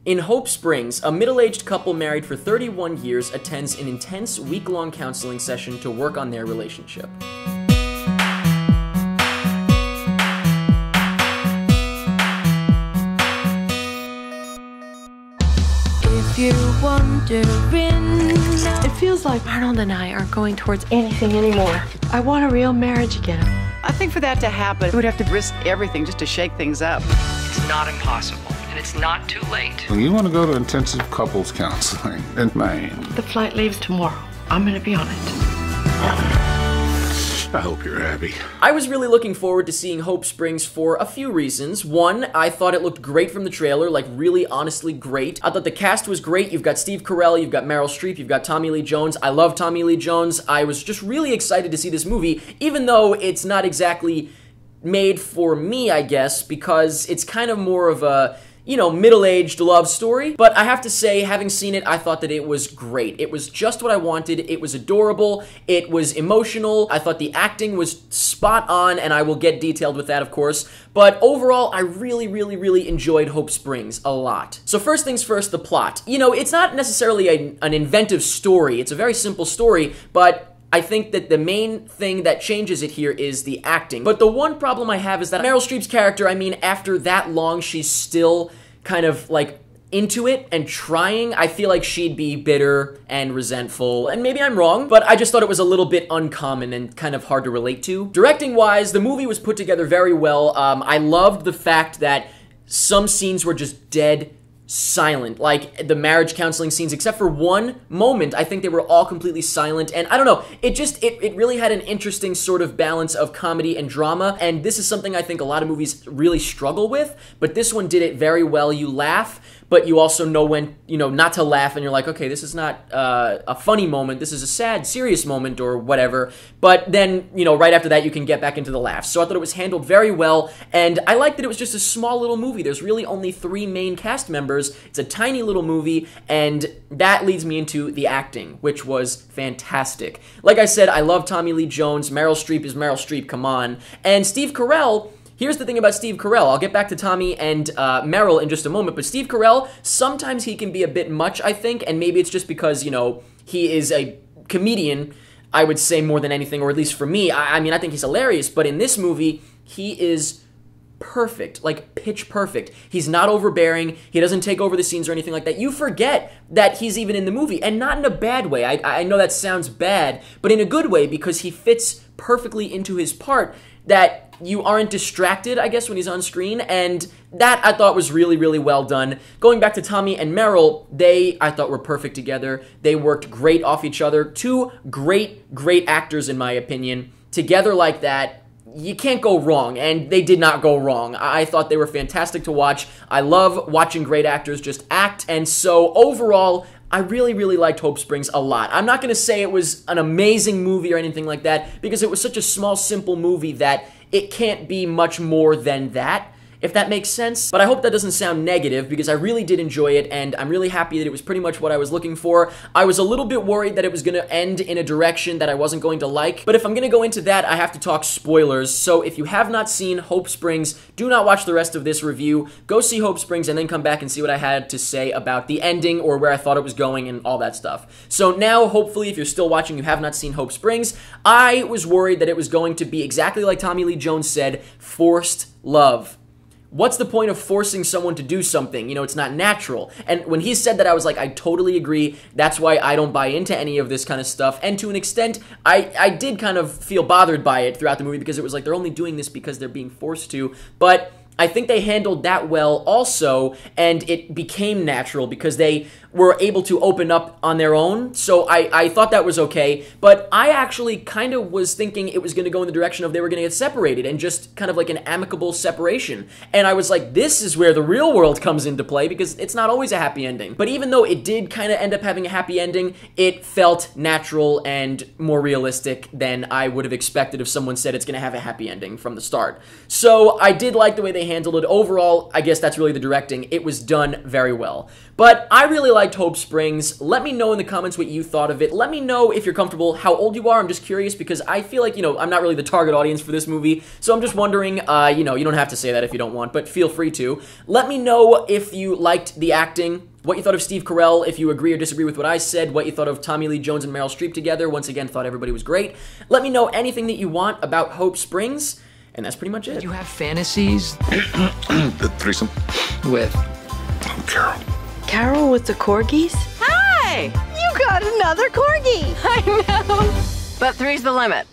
In Hope Springs, a middle-aged couple married for 31 years attends an intense week-long counseling session to work on their relationship. If you're wondering, it feels like Arnold and I aren't going towards anything anymore. I want a real marriage again. I think for that to happen, we'd have to risk everything just to shake things up. It's not impossible, and it's not too late. When you want to go to intensive couples counseling in Maine. The flight leaves tomorrow. I'm gonna be on it. I hope you're happy. I was really looking forward to seeing Hope Springs for a few reasons. One, I thought it looked great from the trailer, like really honestly great. I thought the cast was great. You've got Steve Carell, you've got Meryl Streep, you've got Tommy Lee Jones. I love Tommy Lee Jones. I was just really excited to see this movie, even though it's not exactly made for me, I guess, because it's kind of more of a, you know, middle-aged love story. But I have to say, having seen it, I thought that it was great. It was just what I wanted. It was adorable. It was emotional. I thought the acting was spot on, and I will get detailed with that, of course. But overall, I really enjoyed Hope Springs a lot. So first things first, the plot. You know, it's not necessarily an inventive story. It's a very simple story, but I think that the main thing that changes it here is the acting. But the one problem I have is that Meryl Streep's character, I mean, after that long, she's still kind of, like, into it and trying. I feel like she'd be bitter and resentful, and maybe I'm wrong, but I just thought it was a little bit uncommon and kind of hard to relate to. Directing-wise, the movie was put together very well. I loved the fact that some scenes were just dead silent, like the marriage counseling scenes, except for one moment. I think they were all completely silent, and I don't know, it really had an interesting sort of balance of comedy and drama, and this is something I think a lot of movies really struggle with, but this one did it very well. You laugh, but you also know when, you know, not to laugh, and you're like, okay, this is not a funny moment, this is a sad, serious moment, or whatever, but then, you know, right after that, you can get back into the laughs. So I thought it was handled very well, and I liked that it was just a small little movie. There's really only 3 main cast members. It's a tiny little movie, and that leads me into the acting, which was fantastic. Like I said, I love Tommy Lee Jones. Meryl Streep is Meryl Streep, come on. And Steve Carell, here's the thing about Steve Carell. I'll get back to Tommy and Meryl in just a moment, but Steve Carell, sometimes he can be a bit much, I think, and maybe it's just because, you know, he is a comedian, I would say, more than anything, or at least for me. I mean, I think he's hilarious, but in this movie, he is perfect, like pitch perfect. He's not overbearing. He doesn't take over the scenes or anything like that. You forget that he's even in the movie, and not in a bad way. I know that sounds bad, but in a good way, because he fits perfectly into his part, that you aren't distracted, I guess, when he's on screen, and that I thought was really well done. Going back to Tommy and Meryl, I thought were perfect together. They worked great off each other. 2 great actors, in my opinion. Together like that, you can't go wrong, and they did not go wrong. I thought they were fantastic to watch. I love watching great actors just act, and so overall, I really liked Hope Springs a lot. I'm not going to say it was an amazing movie or anything like that, because it was such a small, simple movie that it can't be much more than that, if that makes sense. But I hope that doesn't sound negative, because I really did enjoy it, and I'm really happy that it was pretty much what I was looking for. I was a little bit worried that it was going to end in a direction that I wasn't going to like, but if I'm going to go into that, I have to talk spoilers. So if you have not seen Hope Springs, do not watch the rest of this review. Go see Hope Springs and then come back and see what I had to say about the ending, or where I thought it was going, and all that stuff. So now, hopefully, if you're still watching, you have not seen Hope Springs. I was worried that it was going to be exactly like Tommy Lee Jones said, forced love. What's the point of forcing someone to do something? You know, it's not natural. And when he said that, I was like, I totally agree. That's why I don't buy into any of this kind of stuff. And to an extent, I did kind of feel bothered by it throughout the movie, because it was like they're only doing this because they're being forced to. But I think they handled that well also, and it became natural because they were able to open up on their own, so I thought that was okay, but I actually kind of was thinking it was going to go in the direction of they were going to get separated, and just kind of like an amicable separation, and I was like, this is where the real world comes into play, because it's not always a happy ending. But even though it did kind of end up having a happy ending, it felt natural and more realistic than I would have expected if someone said it's going to have a happy ending from the start. So I did like the way they handled it. Overall, I guess that's really the directing. It was done very well. But I really liked Hope Springs. Let me know in the comments what you thought of it. Let me know if you're comfortable, how old you are. I'm just curious because I feel like, I'm not really the target audience for this movie. So I'm just wondering, you don't have to say that if you don't want, but feel free to. Let me know if you liked the acting, what you thought of Steve Carell, if you agree or disagree with what I said, what you thought of Tommy Lee Jones and Meryl Streep together. Once again, thought everybody was great. Let me know anything that you want about Hope Springs, and that's pretty much it. You have fantasies The threesome. with Carol. Carol with the corgis? Hey! You got another corgi! I know. But three's the limit.